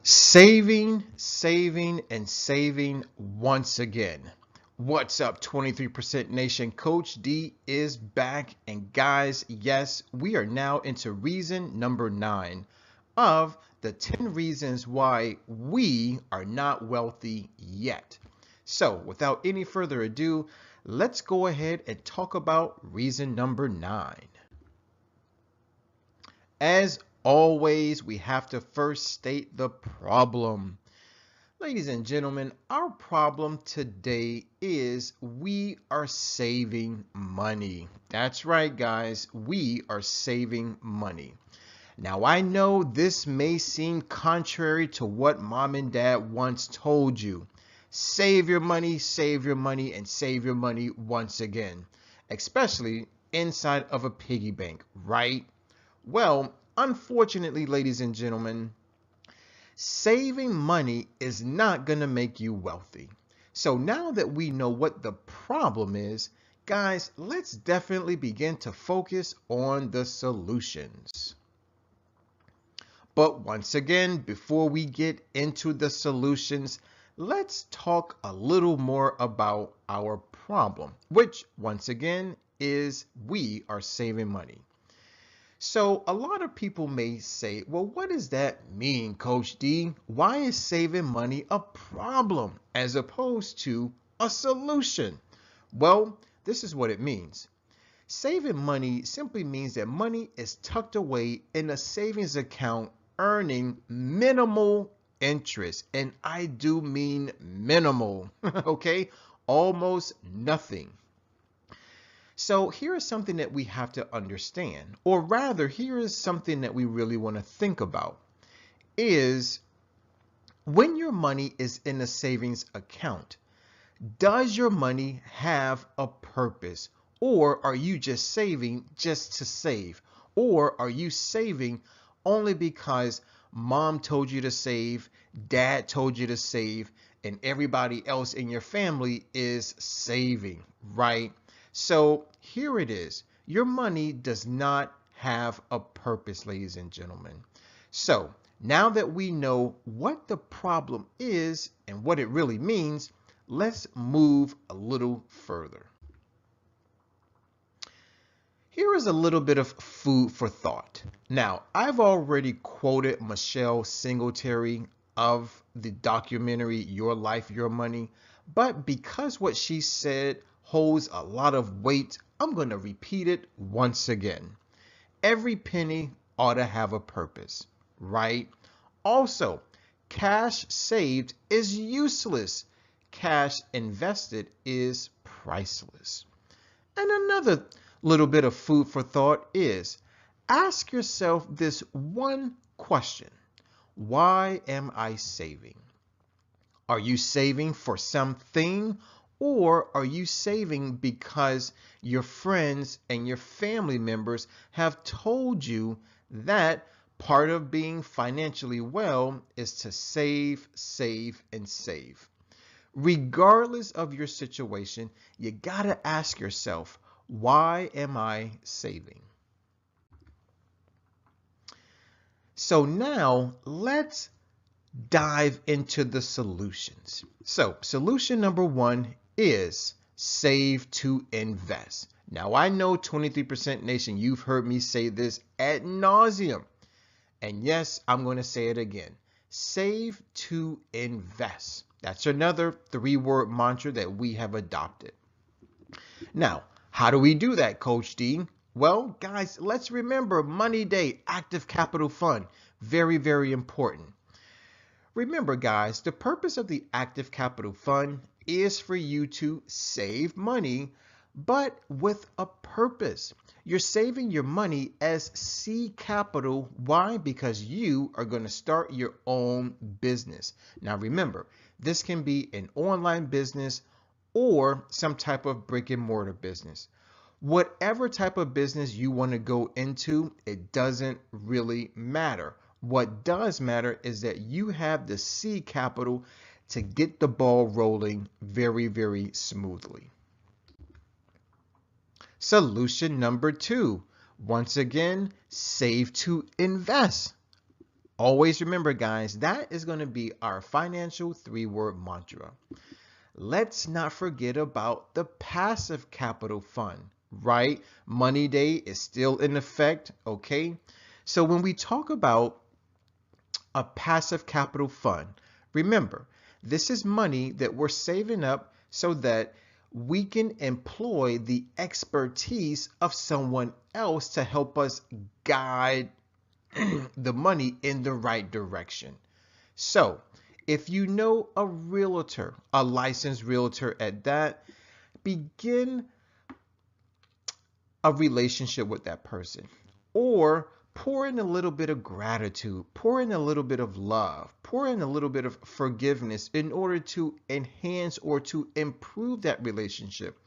Saving, and saving once again. What's up, 23% Nation? Coach D is back. And guys, yes, we are now into reason number 9 of the 10 reasons why we are not wealthy yet. So without any further ado, let's go ahead and talk about reason number 9. As always, we have to first state the problem. Ladies and gentlemen, our problem today is we are saving money. That's right, guys. We are saving money. Now, I know this may seem contrary to what mom and dad once told you. Save your money, and save your money once again, especially inside of a piggy bank, right? Well, unfortunately, ladies and gentlemen, saving money is not going to make you wealthy. So now that we know what the problem is, guys, let's definitely begin to focus on the solutions. But once again, before we get into the solutions, let's talk a little more about our problem, which once again is we are saving money. So a lot of people may say, well, what does that mean, Coach D? Why is saving money a problem as opposed to a solution? Well, this is what it means. Saving money simply means that money is tucked away in a savings account earning minimal interest. And I do mean minimal, okay? Almost nothing. So here is something that we have to understand, or rather, here is something that we really want to think about, is when your money is in a savings account, does your money have a purpose? Or are you just saving just to save? Or are you saving only because mom told you to save, dad told you to save, and everybody else in your family is saving, right? So here it is. Your money does not have a purpose, ladies and gentlemen. So now that we know what the problem is and what it really means, let's move a little further. Here is a little bit of food for thought. Now, I've already quoted Michelle Singletary of the documentary Your Life, Your Money, but because what she said holds a lot of weight, I'm going to repeat it once again. Every penny ought to have a purpose, right? Also, cash saved is useless. Cash invested is priceless. And another little bit of food for thought is ask yourself this one question. Why am I saving? Are you saving for something? Or are you saving because your friends and your family members have told you that part of being financially well is to save, and save? Regardless of your situation, you gotta ask yourself, why am I saving? So now let's dive into the solutions. So solution number 1 is save to invest. Now I know 23% Nation, you've heard me say this ad nauseum. And yes, I'm going to say it again. Save to invest. That's another 3-word mantra that we have adopted. Now, how do we do that, Coach D? Well, guys, let's remember Money Day, Active Capital Fund. Very, very important. Remember, guys, the purpose of the Active Capital Fund is for you to save money, but with a purpose. You're saving your money as seed capital. Why? Because you are going to start your own business. Now, remember, this can be an online business or some type of brick and mortar business. Whatever type of business you want to go into, it doesn't really matter. What does matter is that you have the seed capital to get the ball rolling very, very smoothly. Solution number 2, once again, save to invest. Always remember, guys, that is going to be our financial three-word mantra. Let's not forget about the passive capital fund, right? Money Day is still in effect, okay? So when we talk about a passive capital fund, remember, this is money that we're saving up so that we can employ the expertise of someone else to help us guide the money in the right direction. So, if you know a realtor, a licensed realtor at that, begin a relationship with that person. Or pour in a little bit of gratitude, pour in a little bit of love, pour in a little bit of forgiveness in order to enhance or to improve that relationship.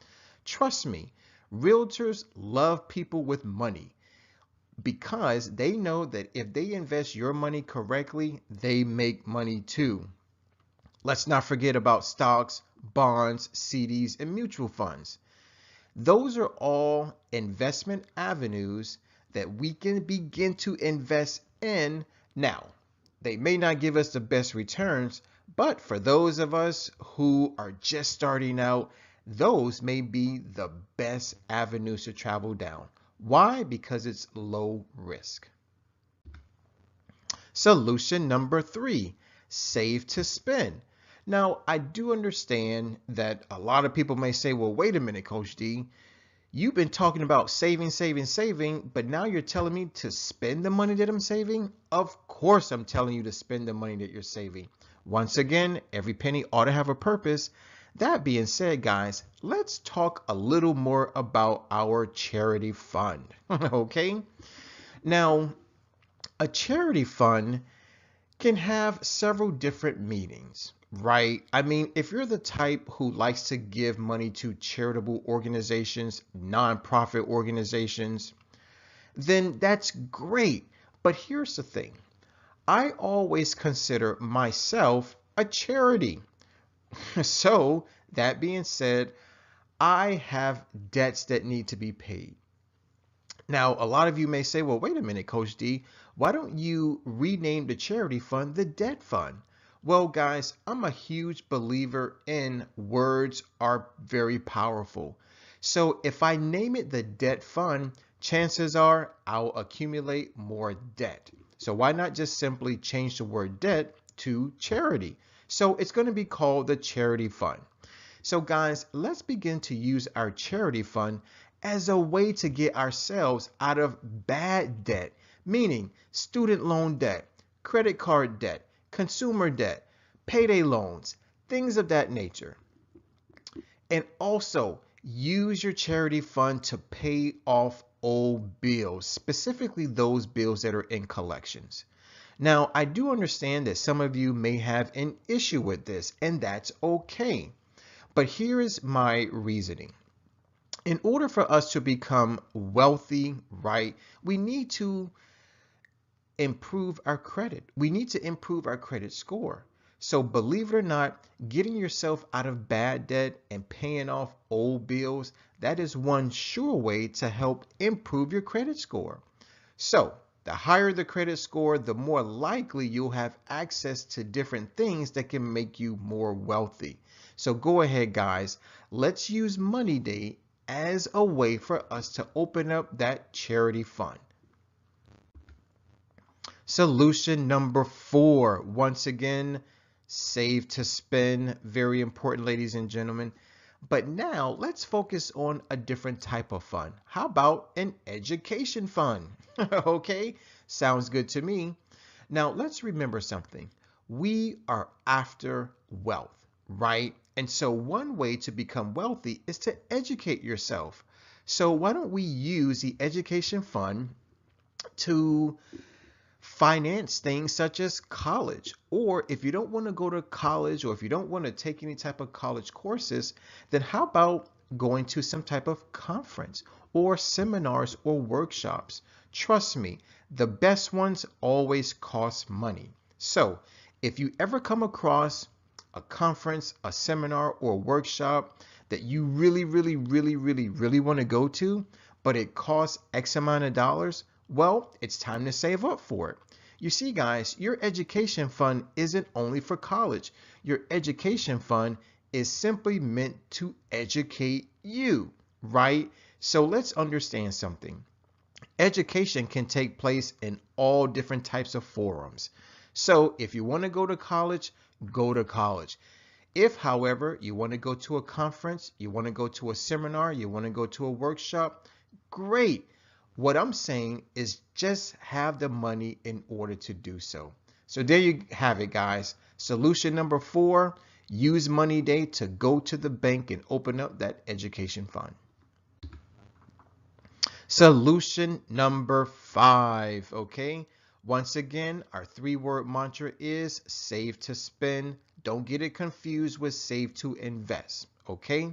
Trust me, realtors love people with money because they know that if they invest your money correctly, they make money too. Let's not forget about stocks, bonds, CDs, and mutual funds. Those are all investment avenues that we can begin to invest in now. They may not give us the best returns, but for those of us who are just starting out, those may be the best avenues to travel down. Why? Because it's low risk. Solution number 3, save to spend. Now, I do understand that a lot of people may say, well, wait a minute, Coach D, you've been talking about saving, saving, saving, but now you're telling me to spend the money that I'm saving? Of course, I'm telling you to spend the money that you're saving. Once again, every penny ought to have a purpose. That being said, guys, let's talk a little more about our charity fund. Okay? Now, a charity fund can have several different meanings, right? I mean, if you're the type who likes to give money to charitable organizations, nonprofit organizations, then that's great. But here's the thing. I always consider myself a charity. So, that being said, I have debts that need to be paid. Now, a lot of you may say, well, wait a minute, Coach D, why don't you rename the charity fund the debt fund? Well, guys, I'm a huge believer in words are very powerful. So if I name it the debt fund, chances are I'll accumulate more debt. So why not just simply change the word debt to charity? So it's going to be called the charity fund. So guys, let's begin to use our charity fund as a way to get ourselves out of bad debt, meaning student loan debt, credit card debt, consumer debt, payday loans, things of that nature. And also use your charity fund to pay off old bills, specifically those bills that are in collections. Now, I do understand that some of you may have an issue with this, and that's okay. But here is my reasoning. In order for us to become wealthy, right, we need to improve our credit. We need to improve our credit score. So believe it or not, getting yourself out of bad debt and paying off old bills, that is one sure way to help improve your credit score. So the higher the credit score, the more likely you'll have access to different things that can make you more wealthy. So go ahead, guys. Let's use Money Day as a way for us to open up that charity fund. Solution number 4, once again, save to spend. Very important, ladies and gentlemen. But now let's focus on a different type of fund. How about an education fund? Okay, sounds good to me. Now let's remember something. We are after wealth, right? And so one way to become wealthy is to educate yourself. So why don't we use the education fund to finance things such as college? Or if you don't want to go to college, or if you don't want to take any type of college courses, then how about going to some type of conference or seminars or workshops? Trust me, the best ones always cost money. So if you ever come across a conference, a seminar, or a workshop that you really want to go to, but it costs X amount of dollars, well, it's time to save up for it. You see, guys, your education fund isn't only for college. Your education fund is simply meant to educate you, right? So let's understand something. Education can take place in all different types of forums. So if you want to go to college, go to college. If, however, you want to go to a conference, you want to go to a seminar, you want to go to a workshop, great. What I'm saying is just have the money in order to do so. So there you have it, guys. Solution number 4, use Money Day to go to the bank and open up that education fund. Solution number 5, okay? Once again, our 3-word mantra is save to spend. Don't get it confused with save to invest, okay?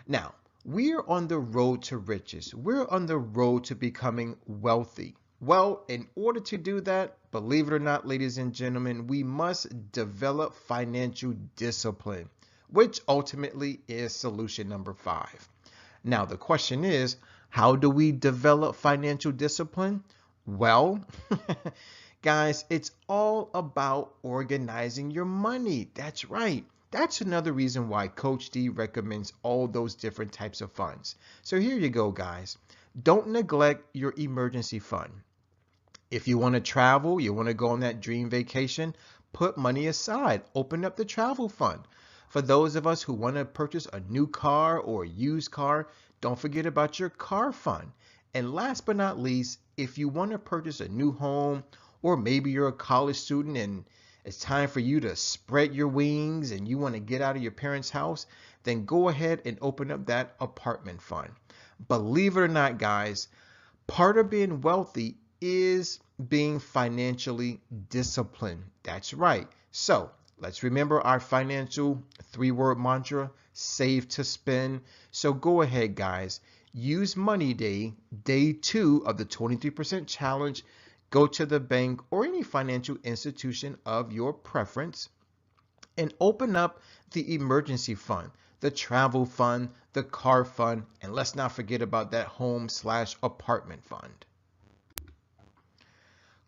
Now, we're on the road to riches. We're on the road to becoming wealthy. Well, in order to do that, believe it or not, ladies and gentlemen, we must develop financial discipline, which ultimately is solution number 5. Now, the question is, how do we develop financial discipline? Well, guys, it's all about organizing your money. That's right. That's another reason why Coach D recommends all those different types of funds. So here you go, guys. Don't neglect your emergency fund. If you want to travel, you want to go on that dream vacation, put money aside. Open up the travel fund. For those of us who want to purchase a new car or a used car, don't forget about your car fund. And last but not least, if you want to purchase a new home, or maybe you're a college student and it's time for you to spread your wings and you want to get out of your parents' house, then go ahead and open up that apartment fund. Believe it or not, guys, part of being wealthy is being financially disciplined. That's right. So let's remember our financial 3-word mantra, save to spend. So go ahead, guys. Use Money Day, day 2 of the 23% challenge. Go to the bank or any financial institution of your preference and open up the emergency fund, the travel fund, the car fund, and let's not forget about that home/apartment fund.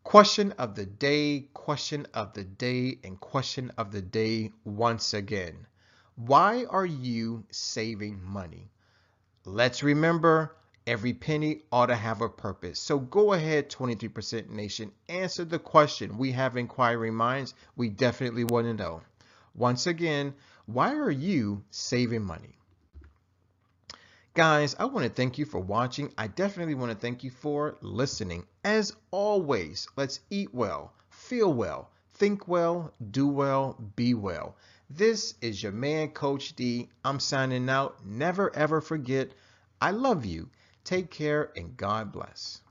Question of the day, question of the day, and question of the day once again. Why are you saving money? Let's remember, every penny ought to have a purpose. So go ahead, 23% Nation, answer the question. We have inquiring minds. We definitely want to know. Once again, why are you saving money? Guys, I want to thank you for watching. I definitely want to thank you for listening. As always, let's eat well, feel well, think well, do well, be well. This is your man, Coach D. I'm signing out. Never ever forget, I love you. Take care and God bless.